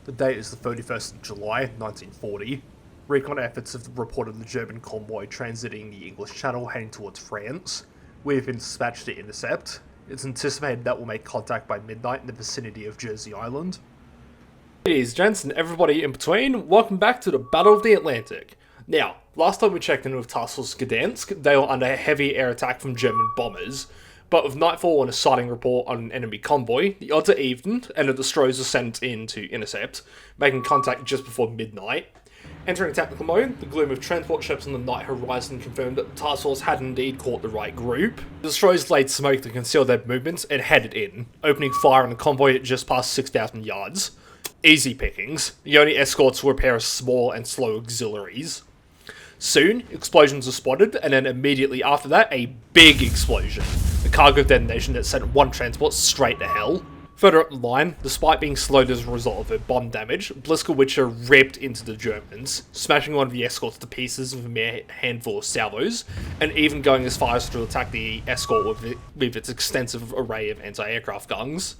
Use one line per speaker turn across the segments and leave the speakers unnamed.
The date is the 31st of July, 1940. Recon efforts have reported the German convoy transiting the English Channel heading towards France. We have been dispatched to intercept. It's anticipated that we'll make contact by midnight in the vicinity of Jersey Island. Ladies, gents, and everybody in between, welcome back to the Battle of the Atlantic. Now, last time we checked in with Task Force Gdansk, they were under heavy air attack from German bombers. But with nightfall and a sighting report on an enemy convoy, the odds are even, and the destroyers are sent in to intercept, making contact just before midnight. Entering tactical mode, the gloom of transport ships on the night horizon confirmed that the task force had indeed caught the right group. The destroyers laid smoke to conceal their movements and headed in, opening fire on the convoy at just past 6,000 yards. Easy pickings. The only escorts were a pair of small and slow auxiliaries. Soon, explosions were spotted, and then immediately after that, a big explosion. The cargo detonation that sent one transport straight to hell. Further up the line, despite being slowed as a result of her bomb damage, Blitzkowitzer ripped into the Germans, smashing one of the escorts to pieces with a mere handful of salvos, and even going as far as to attack the escort with its extensive array of anti-aircraft guns.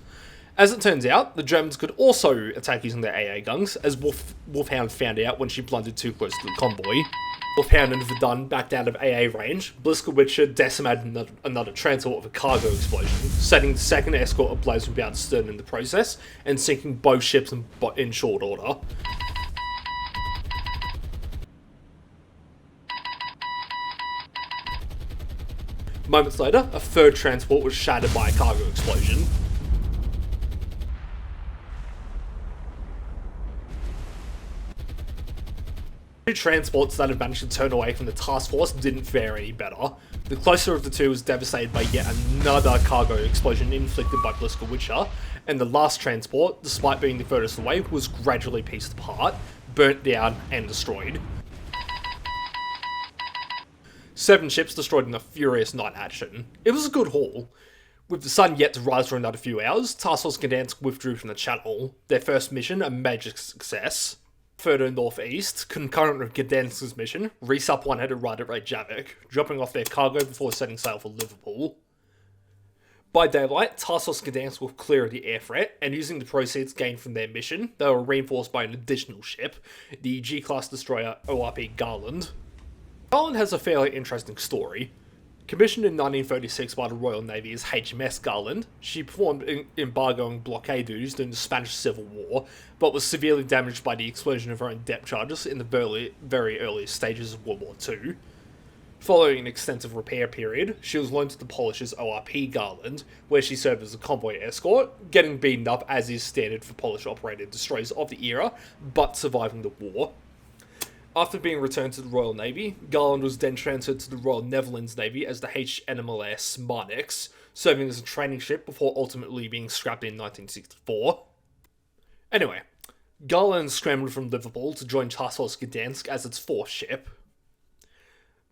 As it turns out, the Germans could also attack using their AA guns, as Wolfhound found out when she blundered too close to the convoy. Wolfhound and Verdun backed out of AA range. Blitzkowitzer decimated another transport with a cargo explosion, setting the second escort ablaze from bow to stern in the process, and sinking both ships in short order. Moments later, a third transport was shattered by a cargo explosion. Two transports that had managed to turn away from the task force didn't fare any better. The closer of the two was devastated by yet another cargo explosion inflicted by Blitzkowitzer, and the last transport, despite being the furthest away, was gradually pieced apart, burnt down, and destroyed. 7 ships destroyed in a furious night action. It was a good haul. With the sun yet to rise for another few hours, Task Force Gdansk withdrew from the channel. Their first mission, a major success. Further northeast, concurrent with Gdansk's mission, Resup 1 had arrived at Reykjavik, dropping off their cargo before setting sail for Liverpool. By daylight, Task Force Gdansk were clear of the air threat, and using the proceeds gained from their mission, they were reinforced by an additional ship, the G-class destroyer ORP Garland. Garland has a fairly interesting story. Commissioned in 1936 by the Royal Navy as HMS Garland, she performed embargo and blockade duties during the Spanish Civil War, but was severely damaged by the explosion of her own depth charges in the very earliest stages of World War II. Following an extensive repair period, she was loaned to the Polish as ORP Garland, where she served as a convoy escort, getting beaten up as is standard for Polish-operated destroyers of the era, but surviving the war. After being returned to the Royal Navy, Garland was then transferred to the Royal Netherlands Navy as the HNMLS Marnix, serving as a training ship before ultimately being scrapped in 1964. Anyway, Garland scrambled from Liverpool to join Task Force Gdansk as its 4th ship.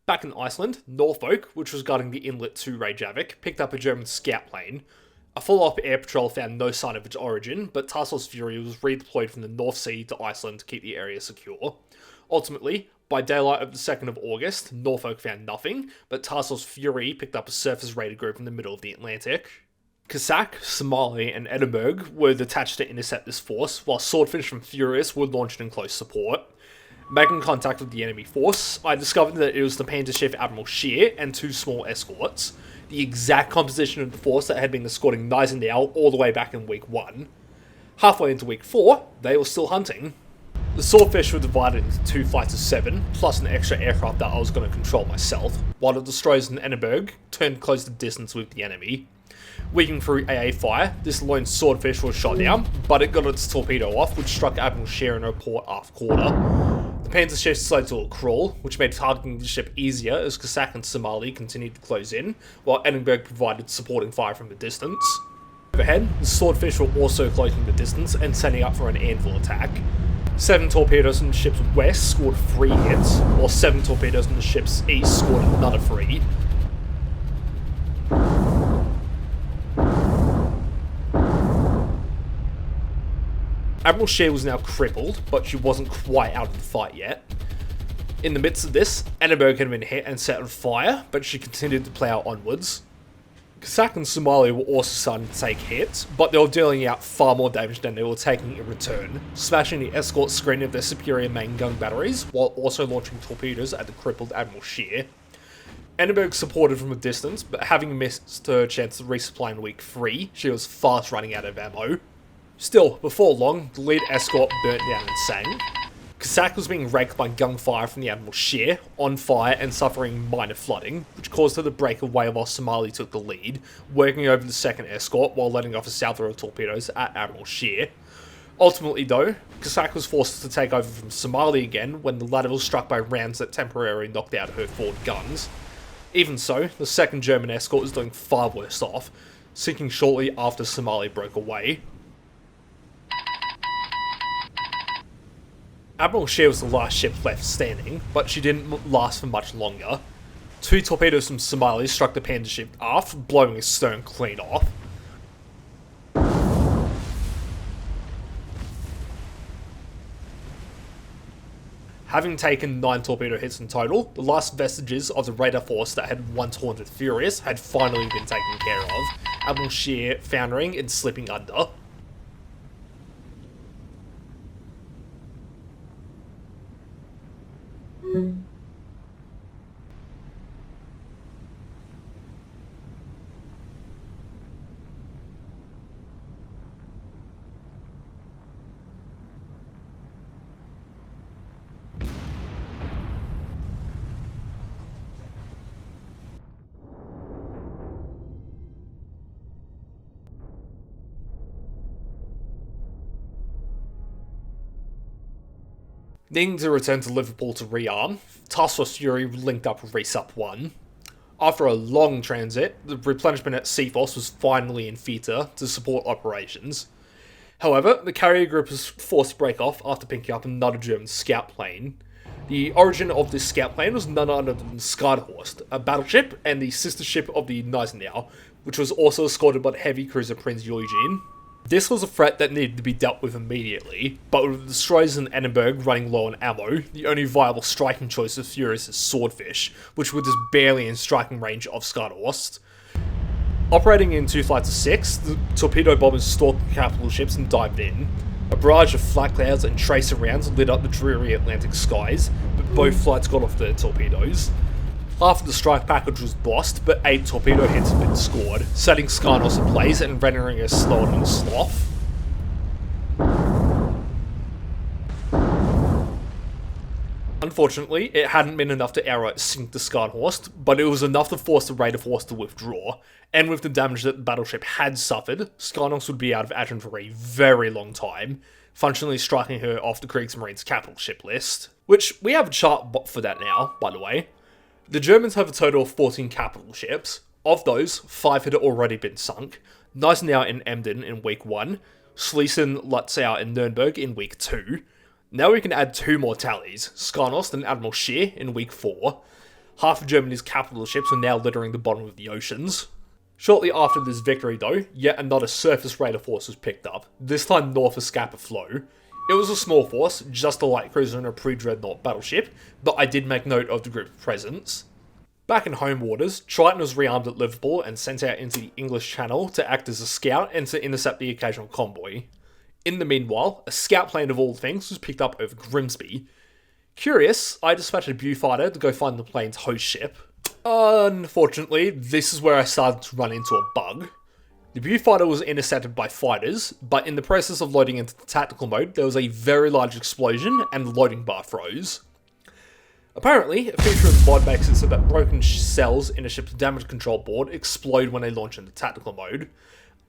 Back in Iceland, Norfolk, which was guarding the inlet to Reykjavik, picked up a German scout plane. A follow-up air patrol found no sign of its origin, but Task Force Fury was redeployed from the North Sea to Iceland to keep the area secure. Ultimately, by daylight of the 2nd of August, Norfolk found nothing, but Task Force Fury picked up a surface raider group in the middle of the Atlantic. Cossack, Somali, and Edinburgh were detached to intercept this force, while Swordfish and Furious were launched in close support. Making contact with the enemy force, I discovered that it was the Panzer ship Admiral Scheer and 2 small escorts, the exact composition of the force that had been escorting Gneisenau all the way back in Week 1. Halfway into Week 4, they were still hunting. The Swordfish were divided into 2 flights of 7, plus an extra aircraft that I was going to control myself, while the destroyers in Edinburgh turned close to distance with the enemy. Weaving through AA fire, this lone Swordfish was shot down, but it got its torpedo off, which struck Admiral Scheer in her port aft quarter. The Panzer ship slowed to a crawl, which made targeting the ship easier as Cossack and Somali continued to close in, while Edinburgh provided supporting fire from a distance. Overhead, the Swordfish were also closing the distance and setting up for an anvil attack. 7 torpedoes in the ship's west scored 3 hits, while 7 torpedoes in the ship's east scored another 3. Admiral Scheer was now crippled, but she wasn't quite out of the fight yet. In the midst of this, Edinburgh had been hit and set on fire, but she continued to plough onwards. Cossack and Somali were also starting to take hits, but they were dealing out far more damage than they were taking in return, smashing the escort screen of their superior main gun batteries, while also launching torpedoes at the crippled Admiral Scheer. Enneberg supported from a distance, but having missed her chance to resupply in week 3, she was fast running out of ammo. Still, before long, the lead escort burnt down and sank. Cossack was being raked by gunfire from the Admiral Scheer, on fire and suffering minor flooding, which caused her to break away while Somali took the lead, working over the second escort while letting off a salvo of torpedoes at Admiral Scheer. Ultimately though, Cossack was forced to take over from Somali again when the latter was struck by rounds that temporarily knocked out her forward guns. Even so, the second German escort was doing far worse off, sinking shortly after Somali broke away. Admiral Scheer was the last ship left standing, but she didn't last for much longer. 2 torpedoes from Somali struck the Panda ship aft, blowing its stern clean off. Having taken 9 torpedo hits in total, the last vestiges of the radar force that had once haunted Furious had finally been taken care of, Admiral Scheer foundering and slipping under. Needing to return to Liverpool to rearm, Task Force Fury linked up with Resup 1. After a long transit, the replenishment at Seaforce was finally in theatre to support operations. However, the carrier group was forced to break off after picking up another German scout plane. The origin of this scout plane was none other than Scharnhorst, a battleship and the sister ship of the Gneisenau, which was also escorted by the heavy cruiser Prinz Eugen. This was a threat that needed to be dealt with immediately, but with the destroyers in Edinburgh running low on ammo, the only viable striking choice of Furious is Swordfish, which was just barely in striking range of Scharnhorst. Operating in 2 flights of 6, the torpedo bombers stalked the capital ships and dived in. A barrage of flak clouds and tracer rounds lit up the dreary Atlantic skies, but both flights got off their torpedoes. Half of the strike package was lost, but 8 torpedo hits had been scored, setting Scharnhorst ablaze and rendering her slower than a sloth. Unfortunately, it hadn't been enough to outright sink the Scharnhorst, but it was enough to force the Raider force to withdraw, and with the damage that the battleship had suffered, Scharnhorst would be out of action for a very long time, functionally striking her off the Kriegsmarine's capital ship list. Which, we have a chart for that now, by the way. The Germans have a total of 14 capital ships. Of those, 5 had already been sunk. Gneisenau and Emden in week 1, Schlesien, Lutzow and Nuremberg in week 2. Now we can add 2 more tallies, Scharnhorst and Admiral Scheer in week 4. Half of Germany's capital ships are now littering the bottom of the oceans. Shortly after this victory though, yet another surface raider force was picked up, this time north of Scapa Flow. It was a small force, just a light cruiser and a pre-dreadnought battleship, but I did make note of the group's presence. Back in home waters, Triton was rearmed at Liverpool and sent out into the English Channel to act as a scout and to intercept the occasional convoy. In the meanwhile, a scout plane of all things was picked up over Grimsby. Curious, I dispatched a viewfighter to go find the plane's host ship. Unfortunately, this is where I started to run into a bug. The viewfighter was intercepted by fighters, but in the process of loading into the tactical mode, there was a very large explosion and the loading bar froze. Apparently, a feature of the mod makes it so that broken cells in a ship's damage control board explode when they launch into tactical mode.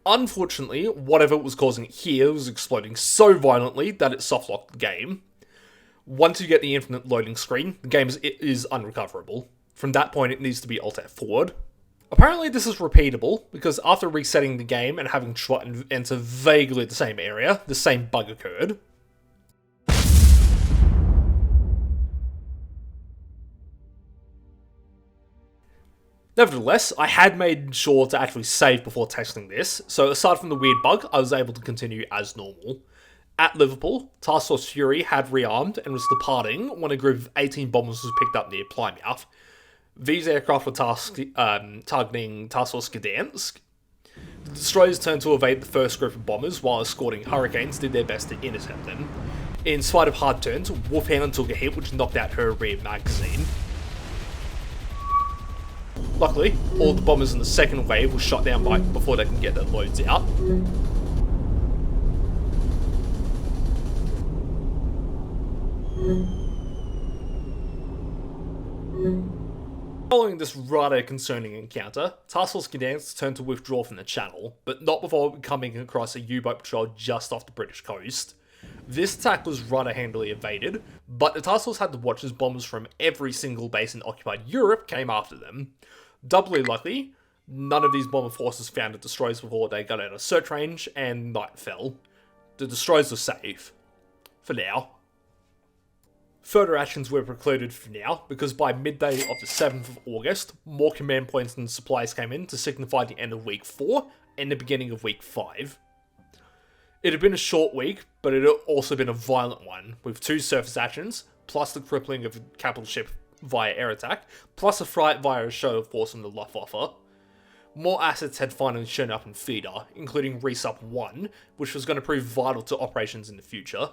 Unfortunately, whatever was causing it here was exploding so violently that it softlocked the game. Once you get the infinite loading screen, the game is unrecoverable. From that point, it needs to be alt F4'd. Apparently this is repeatable, because after resetting the game and having Triton enter vaguely the same area, the same bug occurred. Nevertheless, I had made sure to actually save before testing this, so aside from the weird bug, I was able to continue as normal. At Liverpool, Task Force Fury had rearmed and was departing when a group of 18 bombers was picked up near Plymouth. These aircraft were targeting Task Force Gdansk. The destroyers turned to evade the first group of bombers, while escorting Hurricanes did their best to intercept them. In spite of hard turns, Wolfhound took a hit which knocked out her rear magazine. Luckily, all the bombers in the second wave were shot down before they can get their loads out. Following this rather concerning encounter, Task Force Gdansk turned to withdraw from the channel, but not before coming across a U-boat patrol just off the British coast. This attack was rather handily evaded, but the Task Force had to watch as bombers from every single base in occupied Europe came after them. Doubly lucky, none of these bomber forces found the destroyers before they got out of search range, and night fell. The destroyers were safe. For now. Further actions were precluded for now, because by midday of the 7th of August, more command points and supplies came in to signify the end of week 4 and the beginning of week 5. It had been a short week, but it had also been a violent one, with 2 surface actions, plus the crippling of a capital ship via air attack, plus a fright via a show of force from the Luftwaffe. More assets had finally shown up in Feeder, including Resup 1, which was going to prove vital to operations in the future.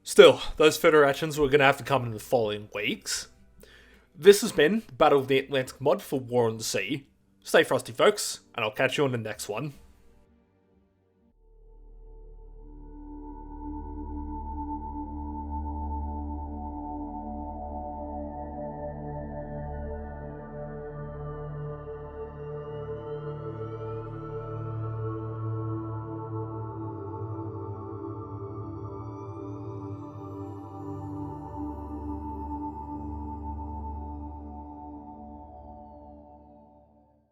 Still, those further actions were going to have to come in the following weeks. This has been Battle of the Atlantic mod for War on the Sea. Stay frosty, folks, and I'll catch you on the next one.